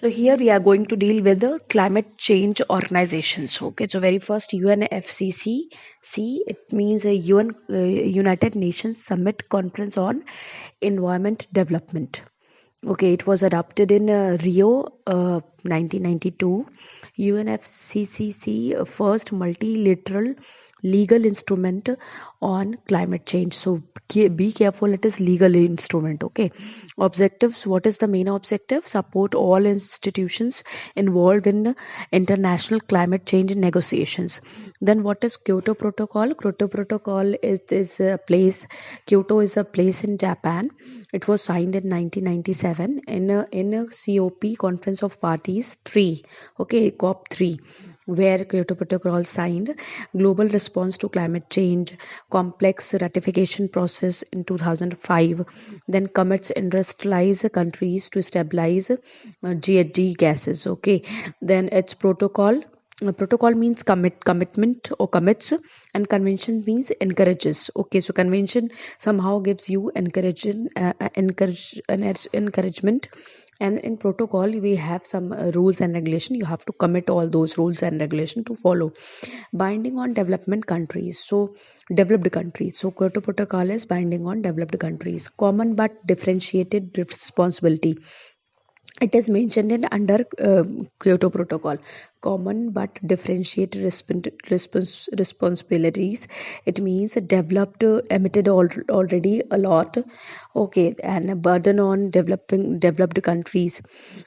So here we are going to deal with the climate change organizations. Okay, so very first UNFCCC, it means a United Nations Summit Conference on Environment Development. Okay, it was adopted in Rio, 1992. UNFCCC, first multilateral legal instrument on climate change. So be careful, it is legal instrument. Okay, objectives. What is the main objective? Support all institutions involved in international climate change negotiations. Then what is Kyoto Protocol? Kyoto Protocol is a place. Kyoto is a place in Japan. It was signed in 1997 in a COP, Conference of Parties 3. Okay, COP 3, where Kyoto Protocol signed. Global response to climate change, complex ratification process in 2005. Then commits industrialized countries to stabilize GHG gases. Okay, then its protocol. Protocol means commitment or commits, and convention means encourages. Okay, so convention somehow gives you encouragement, and in protocol we have some rules and regulation. You have to commit all those rules and regulation to follow. Binding on development countries, so developed countries. So Kyoto Protocol is binding on developed countries. Common but differentiated responsibility, it is mentioned in under Kyoto Protocol. Common but differentiated responsibilities. It means developed, emitted already a lot. Okay, and a burden on developed countries,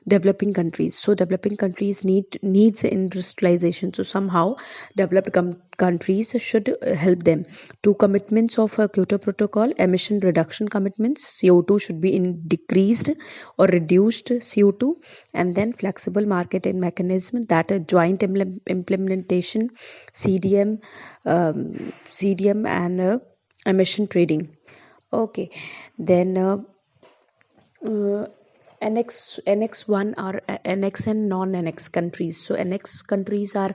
developing countries. So developing countries needs industrialization. So somehow developed countries should help them. Two commitments of Kyoto Protocol: emission reduction commitments. CO2 should be decreased or reduced CO2, and then flexible market and mechanism, that a joint implementation, CDM, CDM and emission trading. Okay, then uh, Annex 1 are Annex and non-Annex countries. So Annex countries are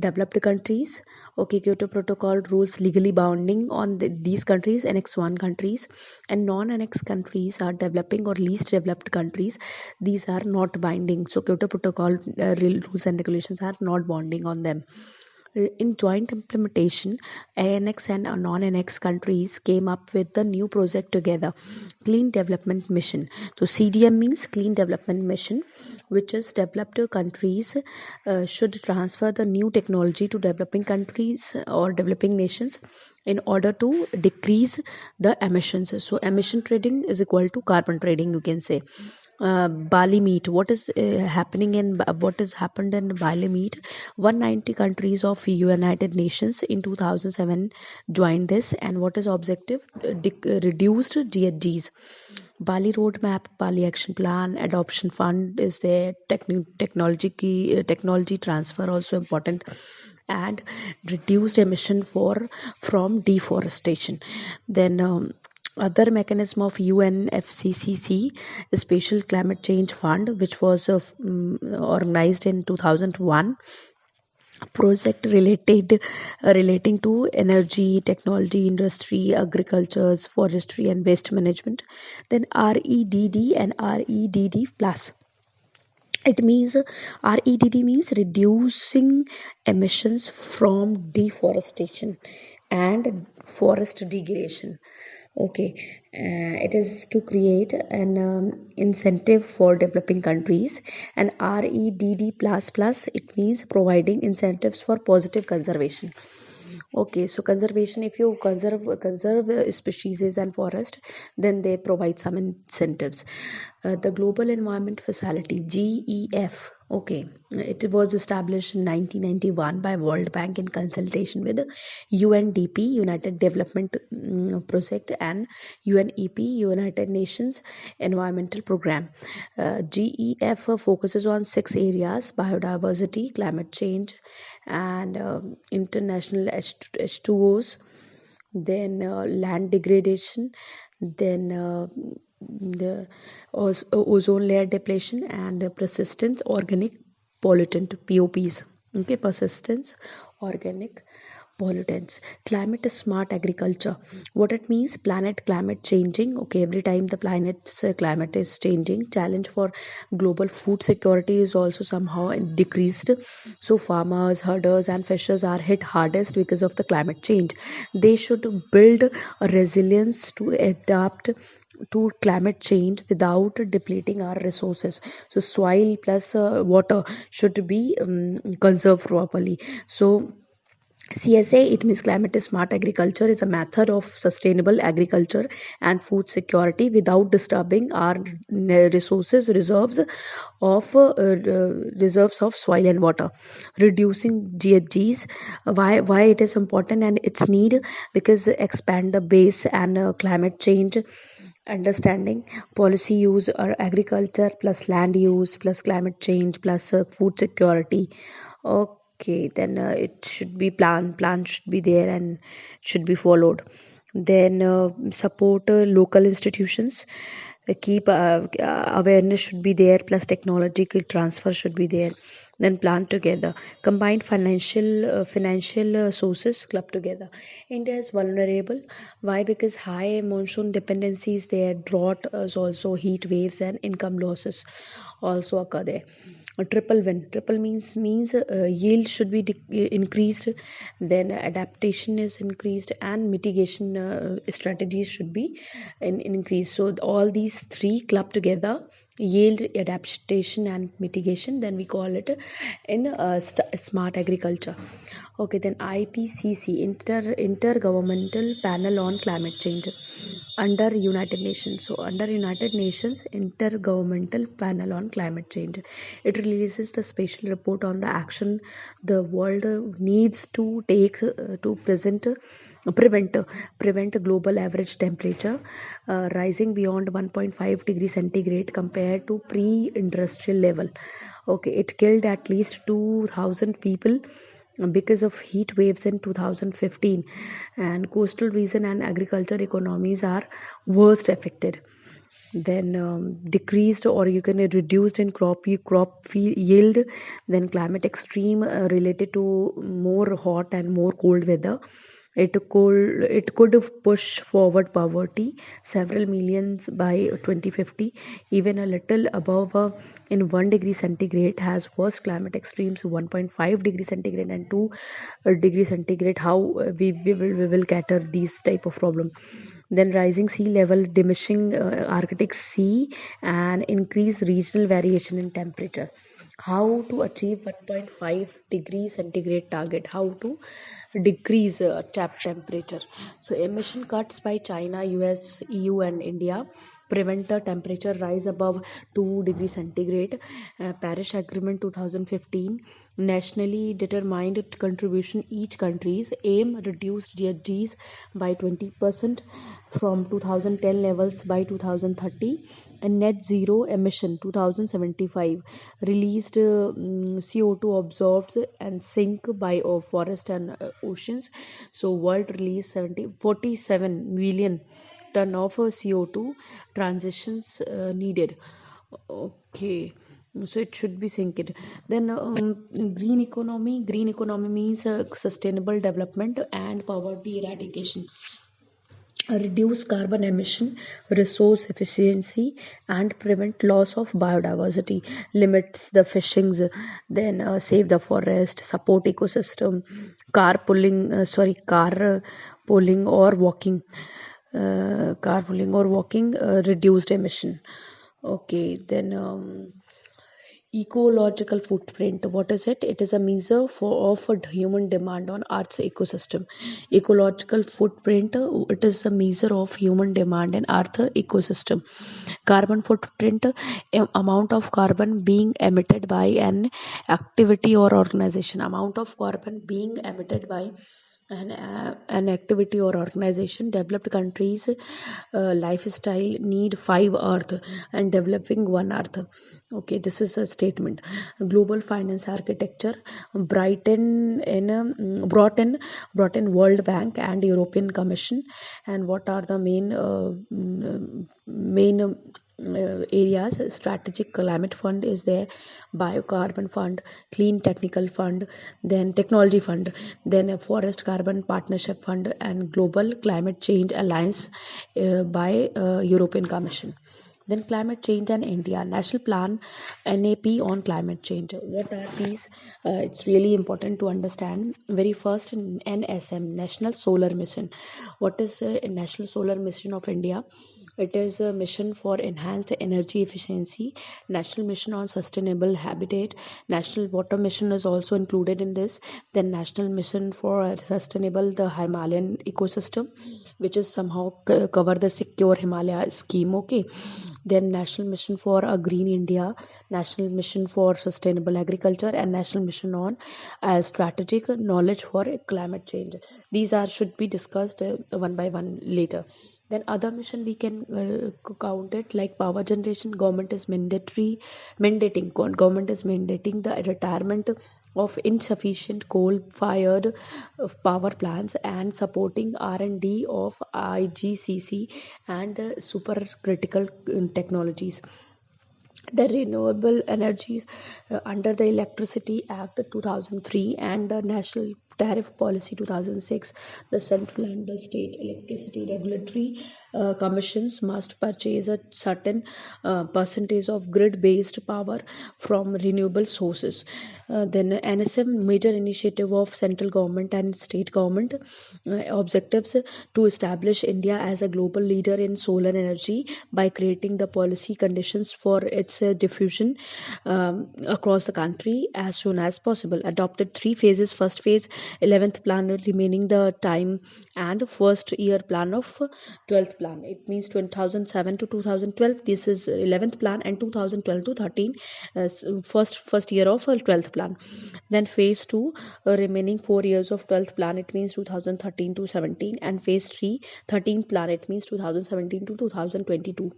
developed countries. Okay, Kyoto Protocol rules legally bounding on these countries. Annex 1 countries, and non-Annex countries are developing or least developed countries. These are not binding. So Kyoto Protocol rules and regulations are not binding on them. In joint implementation, ANX and non-annex countries came up with the new project together, Clean Development Mission. So CDM means Clean Development Mission, which is developed countries should transfer the new technology to developing countries or developing nations in order to decrease the emissions. So emission trading is equal to carbon trading, you can say. Bali meet. What is happening in what has happened in Bali meet? 190 countries of United Nations in 2007 joined this, and what is objective? Reduced GHGs. Bali roadmap, Bali action plan, adoption fund is there. Technology transfer also important, and reduced emission from deforestation. Then other mechanism of UNFCCC, Special Climate Change Fund, which was organized in 2001. Project relating to energy, technology, industry, agriculture, forestry, and waste management. Then REDD and REDD plus. It means REDD means reducing emissions from deforestation and forest degradation. Okay, it is to create an incentive for developing countries. And REDD plus plus, it means providing incentives for positive conservation. Okay, so conservation, if you conserve species and forest, then they provide some incentives. The Global Environment Facility, GEF. Okay, it was established in 1991 by World Bank in consultation with UNDP, United Development Project, and UNEP, United Nations Environmental Program. GEF focuses on 6 areas: biodiversity, climate change, and international H2Os, then land degradation, then the ozone layer depletion, and persistent organic pollutant, POPs. Okay, persistence organic pollutants. Climate smart agriculture. What it means? Planet climate changing. Okay, every time the planet's climate is changing, challenge for global food security is also somehow decreased. So farmers, herders, and fishers are hit hardest because of the climate change. They should build a resilience to adapt to climate change without depleting our resources. So soil plus water should be conserved properly. So CSA, it means climate smart agriculture, is a method of sustainable agriculture and food security without disturbing our resources, reserves of soil and water. Reducing GHGs, why it is important and its need, because expand the base and climate change understanding. Policy use or agriculture plus land use plus climate change plus food security. Okay, then it should be plan should be there and should be followed. Then support local institutions. Keep awareness should be there, plus technological transfer should be there. Then plan together. Combined financial sources club together. India is vulnerable. Why? Because high monsoon dependency is there, drought is also, heat waves and income losses also occur there. A triple win. Triple means yield should be increased, then adaptation is increased, and mitigation strategies should be increased. So all these three club together: yield, adaptation, and mitigation. Then we call it in smart agriculture. Okay, then IPCC, Intergovernmental Panel on Climate Change, under United Nations. So under United Nations Intergovernmental Panel on Climate Change, it releases the special report on the action the world needs to take to prevent prevent global average temperature rising beyond 1.5 degrees centigrade compared to pre-industrial level. Okay, it killed at least 2,000 people because of heat waves in 2015, and coastal region and agriculture economies are worst affected. Then decreased or you can reduced in yield. Then climate extreme related to more hot and more cold weather. It could push forward poverty several millions by 2050, even a little above in 1 degree centigrade has worst climate extremes 1.5 degree centigrade and 2 degree centigrade. How we will cater these type of problem. Then rising sea level, diminishing Arctic sea, and increase regional variation in temperature. How to achieve 1.5 degree centigrade target? How to decrease tap temperature? So emission cuts by China, US, EU, and India prevent the temperature rise above 2 degrees centigrade. Paris Agreement 2015, nationally determined contribution. Each countries aim reduce GHGs by 20% from 2010 levels by 2030, and net zero emission 2075. Released CO2 absorbed and sink by forest and oceans. So world released 47 million ton of CO2. Transitions needed. Okay, so it should be synced. Then green economy means sustainable development and poverty eradication. Reduce carbon emission, resource efficiency, and prevent loss of biodiversity. Limits the fishings, then save the forest, support ecosystem. Car pulling or walking, reduced emission. Okay, then ecological footprint. What is it? It is a measure of a human demand on Earth's ecosystem. Ecological footprint. It is a measure of human demand in Earth ecosystem. Carbon footprint. Amount of carbon being emitted by an activity or organization. Amount of carbon being emitted by an activity or organization. Developed countries lifestyle need 5 earth and developing 1 earth. Okay, this is a statement. Global finance architecture, brighten in brought in World Bank and European Commission. And what are the main areas. Strategic climate fund is there, biocarbon fund, clean technical fund, then technology fund, then a forest carbon partnership fund, and global climate change alliance by European Commission. Then climate change and India national plan, NAP on climate change. What are these? It's really important to understand. Very first, NSM, National Solar Mission. What is a National Solar Mission of India? It is a mission for enhanced energy efficiency, National Mission on Sustainable Habitat, National Water Mission is also included in this. Then National Mission for Sustainable the Himalayan Ecosystem, which is somehow cover the Secure Himalaya scheme. Okay. Then National Mission for a Green India, National Mission for Sustainable Agriculture, and National Mission on Strategic Knowledge for Climate Change. These are should be discussed one by one later. Then other mission we can count it like power generation. Government is government is mandating the retirement of insufficient coal fired power plants and supporting R&D of IGCC and supercritical technologies. The renewable energies under the Electricity Act 2003 and the National Tariff Policy 2006, the central and the state electricity regulatory commissions must purchase a certain percentage of grid based power from renewable sources. Then NSM, major initiative of central government and state government, objectives to establish India as a global leader in solar energy by creating the policy conditions for its diffusion across the country as soon as possible. Adopted three phases. First phase, 11th plan remaining the time, and first year plan of 12th plan. It means 2007 to 2012. This is 11th plan, and 2012 to 13 first year of 12th plan. Then phase 2, remaining 4 years of 12th plan. It means 2013 to 17, and phase 3, 13th plan. It means 2017 to 2022.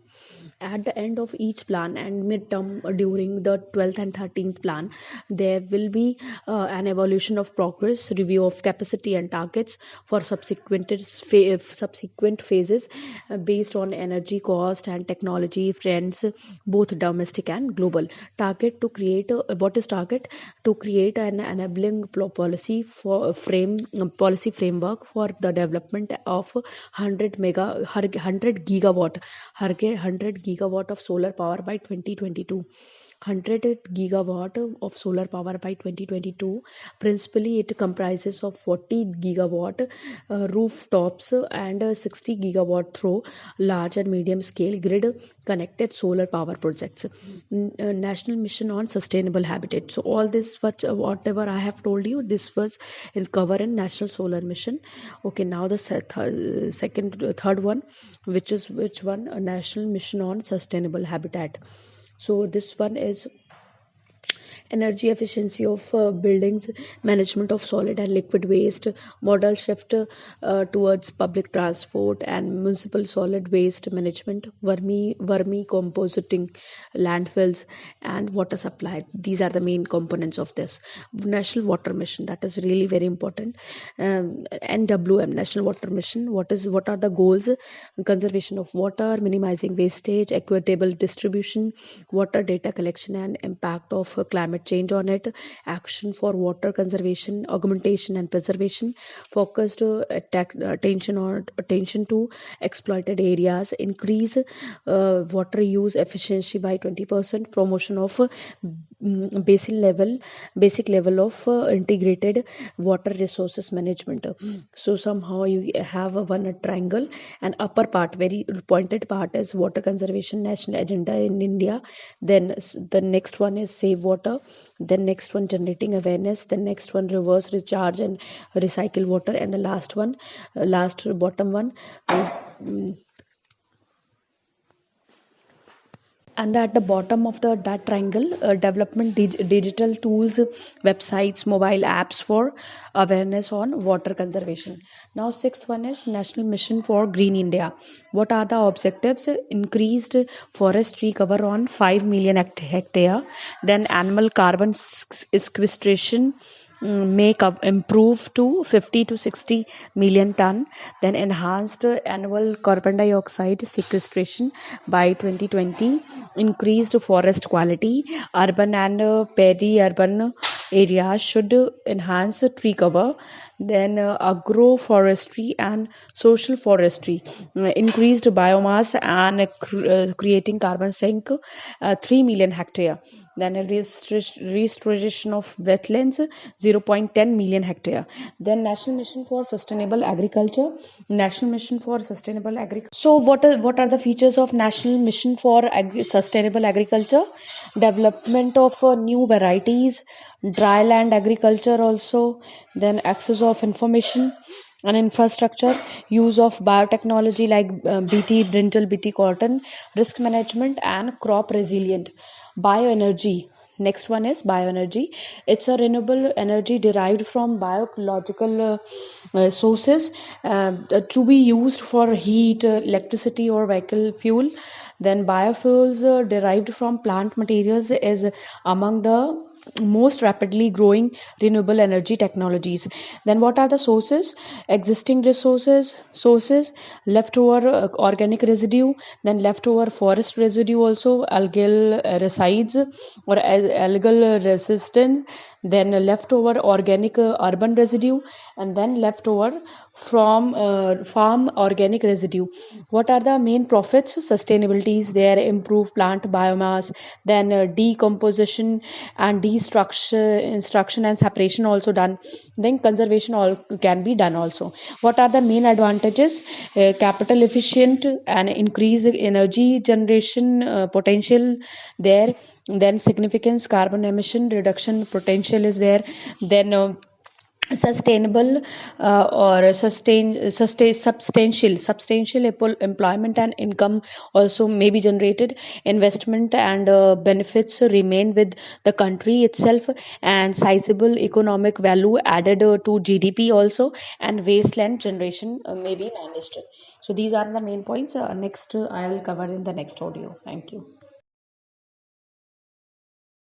At the end of each plan and midterm during the 12th and 13th plan, there will be an evaluation of progress, review of capacity and targets for subsequent phases based on energy cost and technology trends, both domestic and global. Target to create what is target to create an enabling policy framework for the development of 100 gigawatt 100 gigawatt of solar power by 2022. 100 gigawatt of solar power by 2022. Principally it comprises of 40 gigawatt rooftops and 60 gigawatt through large and medium scale grid connected solar power projects. National Mission on Sustainable Habitat. So all this whatever I have told you, this was in cover in National Solar Mission. Okay, now the third one, which one? A National Mission on Sustainable Habitat. So this one is energy efficiency of buildings, management of solid and liquid waste, model shift towards public transport and municipal solid waste management, vermi compositing, landfills, and water supply. These are the main components of this. National Water Mission, that is really very important. NWM, National Water Mission. What are the goals? Conservation of water, minimizing wastage, equitable distribution, water data collection and impact of climate change on it, action for water conservation, augmentation and preservation, focused attention to exploited areas, increase water use efficiency by 20%, promotion of basic level of integrated water resources management. So somehow you have one triangle, and upper part, very pointed part, is water conservation national agenda in India. Then the next one is save water, then next one generating awareness, then next one reverse recharge and recycle water, and the last one, last bottom one, mm, and at the bottom of the that triangle, development digital tools, websites, mobile apps for awareness on water conservation. Now sixth one is National Mission for Green India. What are the objectives? Increased forest tree cover on 5 million hectare, then animal carbon sequestration make up improve to 50 to 60 million ton, then enhanced annual carbon dioxide sequestration by 2020, increased forest quality, urban and peri-urban areas should enhance tree cover, then agroforestry and social forestry, increased biomass and creating carbon sink 3 million hectare, then a restoration of wetlands 0.10 million hectare, then national mission for sustainable agriculture, national mission for sustainable agriculture. So what are the features of national mission for sustainable agriculture? Development of new varieties, dry land agriculture also, then access of information and infrastructure, use of biotechnology like bt brinjal, bt cotton, risk management and crop resilient. Bioenergy, next one is bioenergy. It's a renewable energy derived from biological sources, to be used for heat, electricity or vehicle fuel. Then biofuels derived from plant materials is among the most rapidly growing renewable energy technologies. Then what are the sources? Existing resources, sources, leftover organic residue, then leftover forest residue also, algal resides or algal resistance, then leftover organic urban residue, and then leftover from farm organic residue. What are the main profits? Sustainability is there, improve plant biomass, then decomposition and destruction instruction and separation also done, then conservation all can be done also. What are the main advantages? Capital efficient and increase energy generation potential there, then significance carbon emission reduction potential is there, then sustainable or substantial employment and income also may be generated, investment and benefits remain with the country itself, and sizable economic value added to gdp also, and wasteland generation may be managed. So these are the main points. Next I will cover in the next audio. Thank you.